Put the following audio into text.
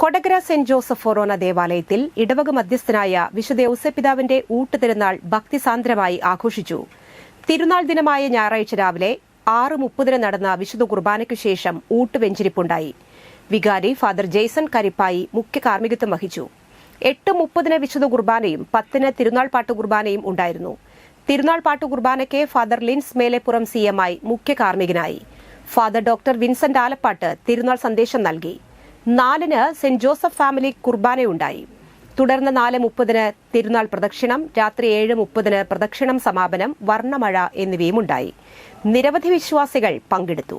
Kodakara saint Joseph ഫൊറോന ദേവാലയത്തിൽ ഇടവക മധ്യസ്ഥനായ വിശുദ്ധ ഔസേപ്പിതാവിന്റെ ഊട്ടുതിരുനാൾ ഭക്തിസാന്ദ്രമായി ആഘോഷിച്ചു. തിരുനാൾ ദിനമായ ഞായറാഴ്ച രാവിലെ 6:30 നടന്ന വിശുദ്ധ കുർബാനയ്ക്കു ശേഷം ഊട്ടുവെഞ്ചിരിപ്പുണ്ടായി. വികാരി ഫാദർ ജെയ്സൺ കരിപ്പായി മുഖ്യ കാർമ്മികത്വം വഹിച്ചു. 8:30 വിശുദ്ധ കുർബാനയും 10 തിരുനാൾ പാട്ടു കുർബാനയും ഉണ്ടായിരുന്നു. തിരുനാൾ പാട്ടു കുർബാനയ്ക്ക് ഫാദർ ലിൻസ് മേലെപ്പുറം CMI മുഖ്യ കാർമ്മികനായി. ഫാദർ ഡോക്ടർ വിൻസെന്റ് ആലപ്പാട്ട് തിരുനാൾ സന്ദേശം നൽകി. 4 സെന്റ് ജോസഫ് ഫാമിലി കുർബാനയുണ്ടായി. തുടർന്ന് 4:30 തിരുനാൾ പ്രദക്ഷിണം, രാത്രി 7:30 പ്രദക്ഷിണം സമാപനം, വർണ്ണമഴ എന്നിവയും ഉണ്ടായി. നിരവധി വിശ്വാസികൾ പങ്കെടുത്തു.